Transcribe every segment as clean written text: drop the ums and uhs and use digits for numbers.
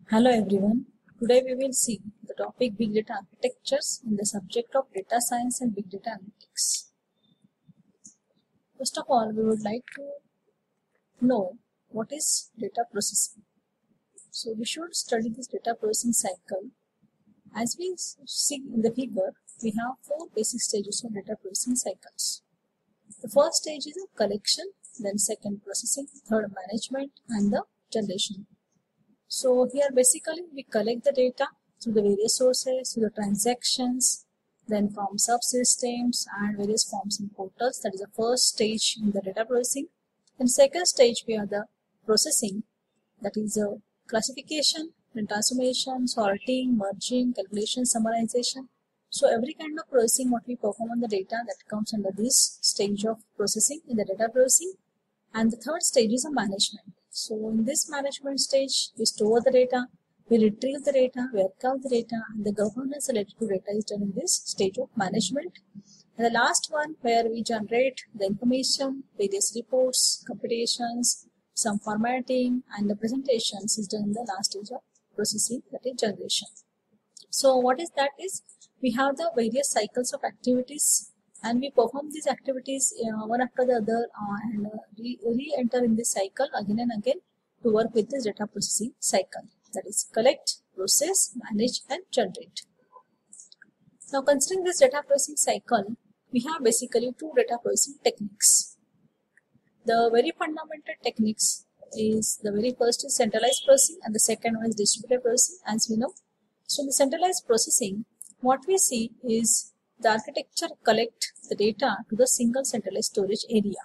Hello everyone. Today we will see the topic Big Data Architectures in the subject of Data Science and Big Data Analytics. First of all, we would like to know what is data processing. So we should study this data processing cycle. As we see in the figure, we have four basic stages of data processing cycles. The first stage is a collection, then second processing, third management, and the generation. So here basically we collect the data through the various sources, through the transactions, then from subsystems and various forms and portals. That is the first stage in the data processing. Then second stage we have the processing, that is a classification, then transformation, sorting, merging, calculation, summarization. So every kind of processing what we perform on the data that comes under this stage of processing in the data processing. And the third stage is a management. So in this management stage, we store the data, we retrieve the data, we archive the data, and the governance related to data is done in this stage of management. And the last one where we generate the information, various reports, computations, some formatting, and the presentations is done in the last stage of processing, that is generation. So what is that is, we have the various cycles of activities and we perform these activities one after the other and re-enter in this cycle again and again to work with this data processing cycle, that is collect, process, manage and generate. Now considering this data processing cycle, we have basically two data processing techniques. The very fundamental techniques is, the very first is centralized processing and the second one is distributed processing, as we know. So in the centralized processing, what we see is the architecture collect the data to the single centralized storage area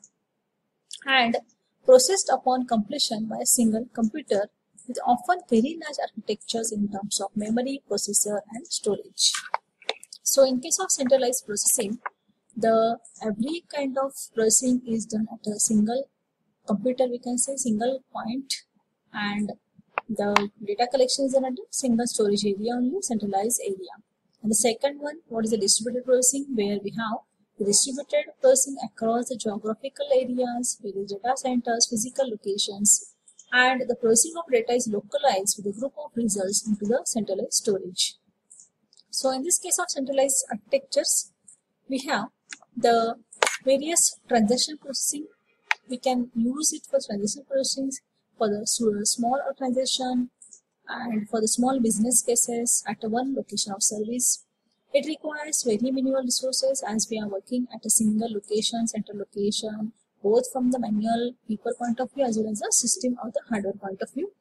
and processed upon completion by a single computer with often very large architectures in terms of memory, processor and storage. So in case of centralized processing, the every kind of processing is done at a single computer, we can say single point, and the data collection is done at a single storage area only, centralized area. And the second one, what is the distributed processing, where we have the distributed processing across the geographical areas, various data centers, physical locations, and the processing of data is localized with a group of results into the centralized storage. So in this case of centralized architectures, we have the various transaction processing. We can use it for transaction processing for the small transaction and for the small business cases at one location of service. It requires very minimal resources as we are working at a single location, central location, both from the manual people point of view as well as the system or the hardware point of view.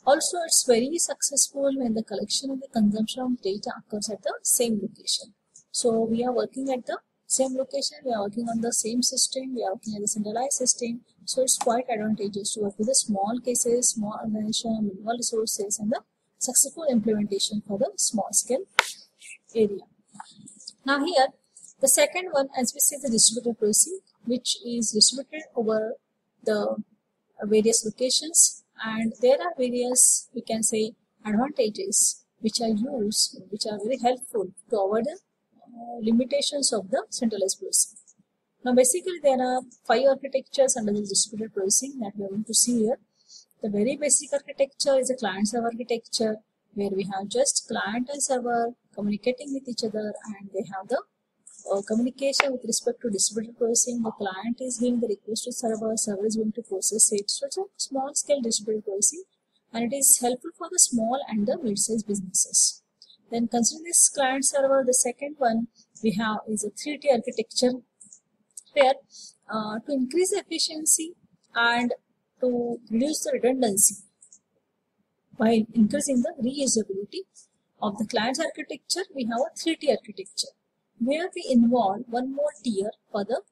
Also, it's very successful when the collection and the consumption of data occurs at the same location. So we are working at the same location, we are working on the same system, we are working at the centralized system. So it's quite advantageous to work with the small cases, small organization, minimal resources, and the successful implementation for the small scale area. Now here, the second one, as we see, the distributed processing, which is distributed over the various locations, and there are various, we can say, advantages which are used, which are very helpful to avoid the limitations of the centralized processing. Now basically there are 5 architectures under the distributed processing that we are going to see here. The very basic architecture is a client-server architecture where we have just client and server communicating with each other, and they have the communication with respect to distributed processing. The client is giving the request to server, server is going to process it. So it's a small scale distributed processing and it is helpful for the small and the mid-sized businesses. Then considering this client server, the second one we have is a 3-tier architecture where to increase the efficiency and to reduce the redundancy by increasing the reusability of the client's architecture, we have a 3-tier architecture where we involve one more tier for the,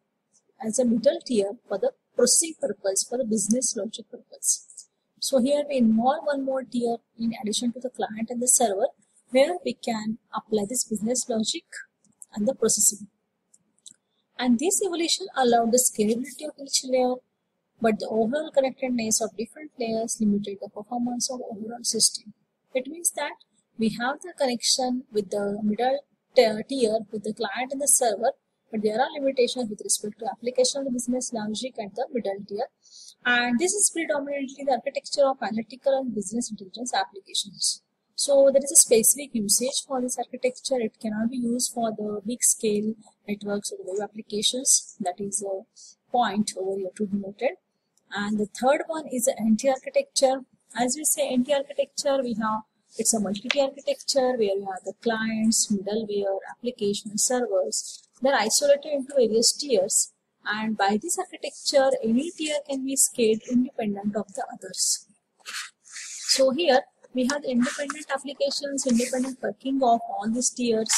as a middle tier for the processing purpose, for the business logic purpose. So here we involve one more tier in addition to the client and the server, where we can apply this business logic and the processing. And this evolution allowed the scalability of each layer, but the overall connectedness of different layers limited the performance of overall system. It means that we have the connection with the middle tier with the client and the server, but there are limitations with respect to application of the business logic at the middle tier, And this is predominantly the architecture of analytical and business intelligence applications. So there is a specific usage for this architecture. It cannot be used for the big scale networks or the web applications. That is a point over here to be noted. And the third one is the NT architecture. As we say NT architecture, we have it's a multi-tier architecture where we have the clients, middleware, application, servers. They're isolated into various tiers, and by this architecture, any tier can be scaled independent of the others. So here we have the independent applications, independent working of all these tiers,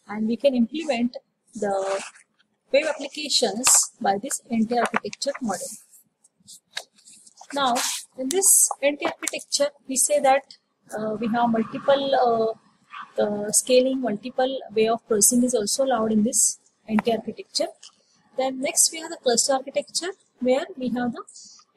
and we can implement the web applications by this NT architecture model. Now, in this NT architecture, we say that we have multiple scaling, multiple way of processing is also allowed in this NT architecture. Then next we have the cluster architecture, where we have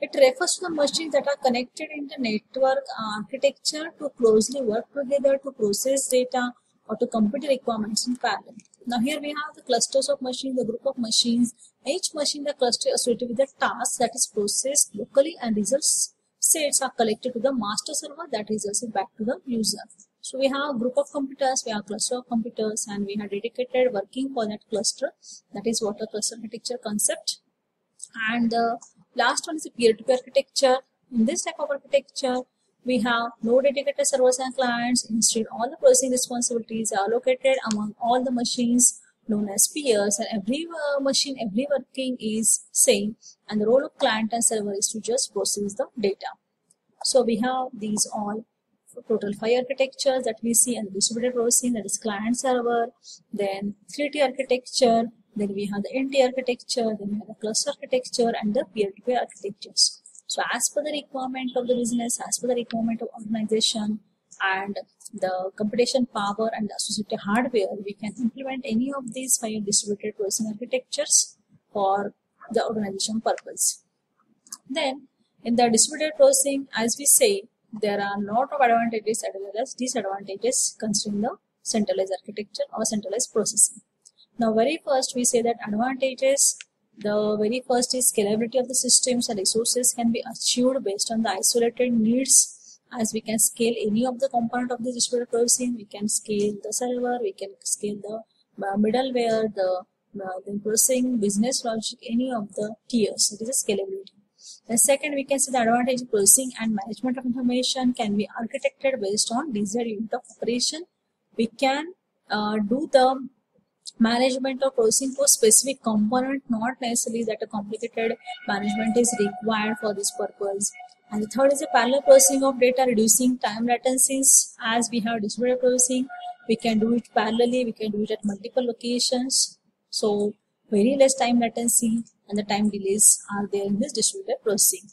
it refers to the machines that are connected in the network architecture to closely work together to process data or to compute requirements in parallel. Now here we have the clusters of machines, the group of machines. Each machine, the cluster associated with the task that is processed locally, and results sets are collected to the master server that results back to the user. So we have a group of computers, we have a cluster of computers, and we have dedicated working for that cluster. That is what a cluster architecture concept. And the last one is the peer-to-peer architecture. In this type of architecture, we have no dedicated servers and clients. Instead, all the processing responsibilities are allocated among all the machines known as peers, and every machine, every working is same, and the role of client and server is to just process the data. So we have these all total 5 architectures that we see, and distributed processing, that is client server, then 3T architecture, then we have the NT architecture, then we have the cluster architecture, and the peer-to-peer architectures. So as per the requirement of the business, as per the requirement of organization, and the computation power and the associated hardware, we can implement any of these 5 distributed processing architectures for the organization purpose. Then in the distributed processing, as we say, there are a lot of advantages as well as disadvantages considering the centralized architecture or centralized processing. Now very first we say that advantages, the very first is scalability of the systems, and resources can be achieved based on the isolated needs, as we can scale any of the component of the distributed processing. We can scale the server, we can scale the middleware, the processing, business logic, any of the tiers. It is a scalability. The second, we can see the advantage of processing and management of information can be architected based on desired unit of operation. We can do the management of processing for specific component, not necessarily that a complicated management is required for this purpose. And the third is a parallel processing of data, reducing time latencies. As we have distributed processing, we can do it parallelly, we can do it at multiple locations. So very less time latency and the time delays are there in this distributed processing.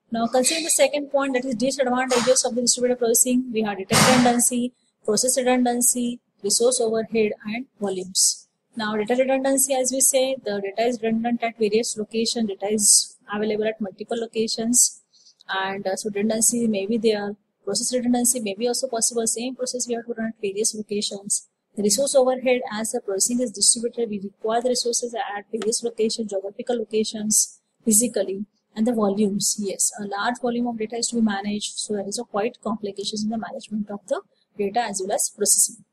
Now considering the second point, that is disadvantages of the distributed processing, we have data redundancy, process redundancy, resource overhead, and volumes. Now data redundancy, as we say, the data is redundant at various locations, data is available at multiple locations, and so redundancy may be there. Process redundancy may be also possible, same process we have to run at various locations. The resource overhead, as the processing is distributed, we require the resources at various locations, geographical locations, physically. And the volumes, yes, a large volume of data is to be managed, so there is a quite complications in the management of the data as well as processing.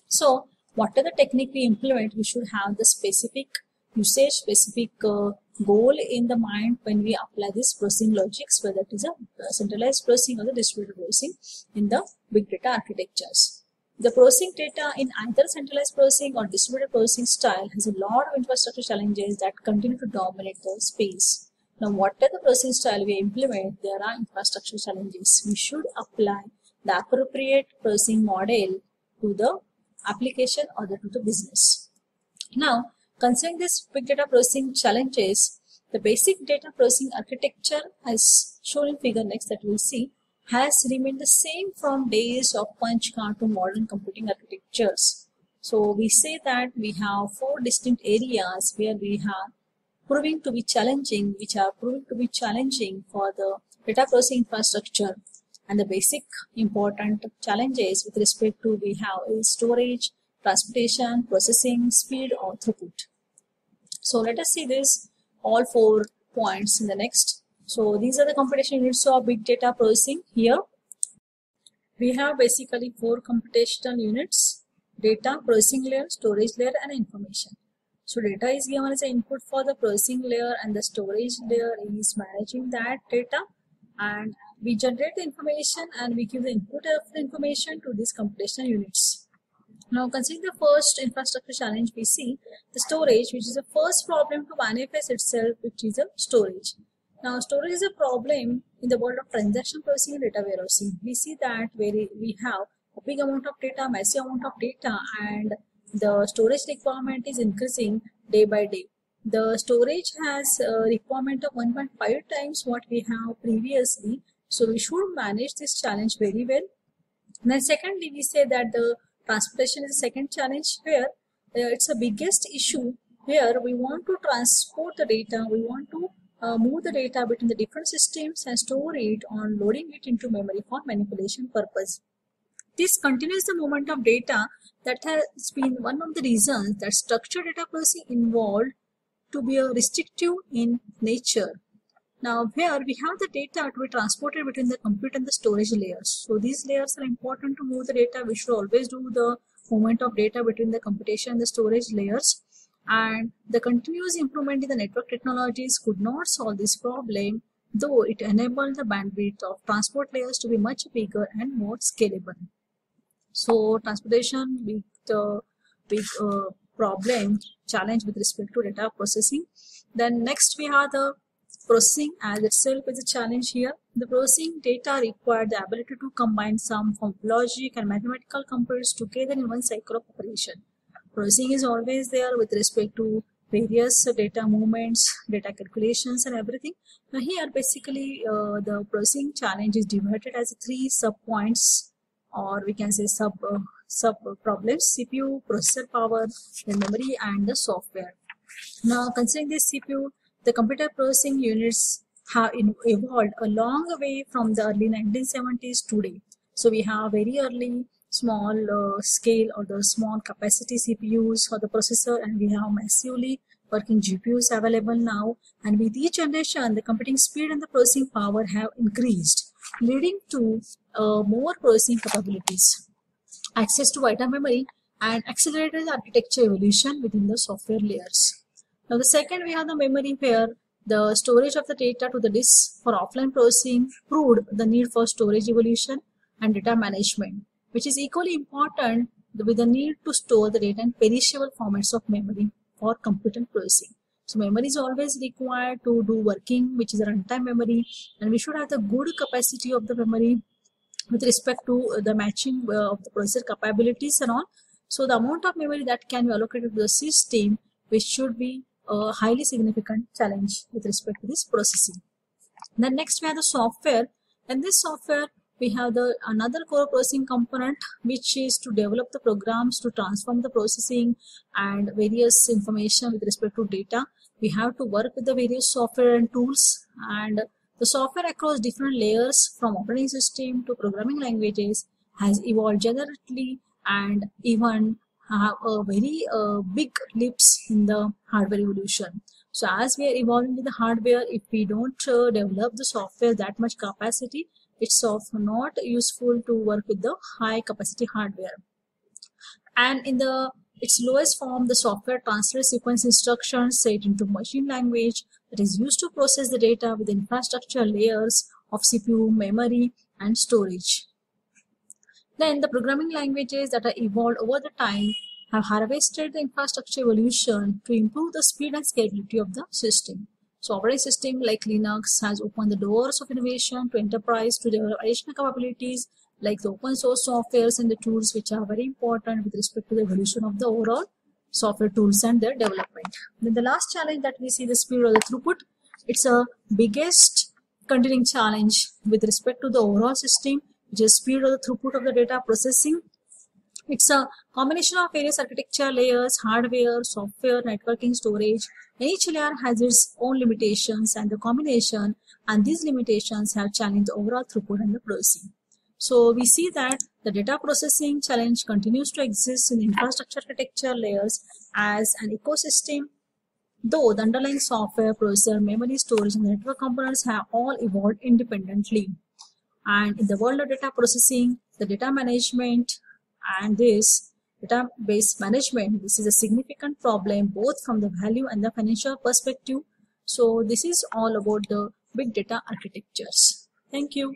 So whatever technique we implement, we should have the specific usage, specific goal in the mind when we apply this processing logics, whether it is a centralized processing or the distributed processing in the big data architectures. The processing data in either centralized processing or distributed processing style has a lot of infrastructure challenges that continue to dominate the space. Now, whatever the processing style we implement, there are infrastructure challenges. We should apply the appropriate processing model to the application or to the business. Now, considering this big data processing challenges, the basic data processing architecture, as shown in figure next that we will see, has remained the same from days of punch card to modern computing architectures. So we say that we have 4 distinct areas where we have proving to be challenging, which are proving to be challenging for the data processing infrastructure. And the basic important challenges with respect to we have is storage, transportation, processing, speed or throughput. So let us see this all 4 points in the next So these are the computation units of big data processing. Here we have basically 4 computational units: data, processing layer, storage layer, and information. So data is given as an input for the processing layer, and the storage layer is managing that data, and we generate the information and we give the input of the information to these computational units. Now consider the first infrastructure challenge we see, the storage, which is the first problem to manifest itself, which is a storage. Now storage is a problem in the world of transaction processing and data warehousing. We see that where we have a big amount of data, massive amount of data, and the storage requirement is increasing day by day. The storage has a requirement of 1.5 times what we have previously. So we should manage this challenge very well. And then secondly, we say that the transportation is the second challenge, where it's the biggest issue, where we want to transport the data, we want to move the data between the different systems and store it on loading it into memory for manipulation purpose. This continues the movement of data that has been one of the reasons that structured data processing involved to be restrictive in nature. Now here we have the data to be transported between the compute and the storage layers. So these layers are important to move the data. We should always do the movement of data between the computation and the storage layers. And the continuous improvement in the network technologies could not solve this problem, though it enabled the bandwidth of transport layers to be much bigger and more scalable. So transportation with the big problem, challenge with respect to data processing. Then next we have the processing as itself is a challenge here. The processing data require the ability to combine some from logic and mathematical computers together in one cycle of operation. Processing is always there with respect to various data movements, data calculations, and everything. Now here basically the processing challenge is divided as 3 sub points, or we can say sub problems: CPU, processor power, the memory, and the software. Now considering this CPU, the computer processing units have evolved a long way from the early 1970s today. So we have very early small scale or the small capacity CPUs for the processor, and we have massively working GPUs available now. And with each generation, the computing speed and the processing power have increased, leading to more processing capabilities, access to wider memory, and accelerated architecture evolution within the software layers. Now the second, we have the memory, where the storage of the data to the disk for offline processing proved the need for storage evolution and data management, which is equally important with the need to store the data in perishable formats of memory for compute and processing. So memory is always required to do working, which is a runtime memory, and we should have the good capacity of the memory with respect to the matching of the processor capabilities and all. So the amount of memory that can be allocated to the system, which should be a highly significant challenge with respect to this processing. Then next we have the software, and this software we have the another core processing component, which is to develop the programs to transform the processing and various information with respect to data. We have to work with the various software and tools, and the software across different layers from operating system to programming languages has evolved generally, and even have a very big leaps in the hardware evolution. So as we are evolving with the hardware, if we don't develop the software that much capacity, it's often not useful to work with the high capacity hardware. And in its lowest form, the software translates sequence instructions set into machine language that is used to process the data with infrastructure layers of CPU, memory, and storage. Then the programming languages that are evolved over the time have harvested the infrastructure evolution to improve the speed and scalability of the system. So operating system like Linux has opened the doors of innovation to enterprise to develop additional capabilities like the open source softwares and the tools, which are very important with respect to the evolution of the overall software tools and their development. Then the last challenge that we see, the speed or the throughput. It's a biggest continuing challenge with respect to the overall system, which is speed or the throughput of the data processing. It's a combination of various architecture layers, hardware, software, networking, storage. And each layer has its own limitations and the combination, and these limitations have challenged the overall throughput and the processing. So we see that the data processing challenge continues to exist in infrastructure architecture layers as an ecosystem Though the underlying software, processor, memory, storage, and network components have all evolved independently. And in the world of data processing, the data management, and this database management, this is a significant problem both from the value and the financial perspective. So this is all about the big data architectures. Thank you.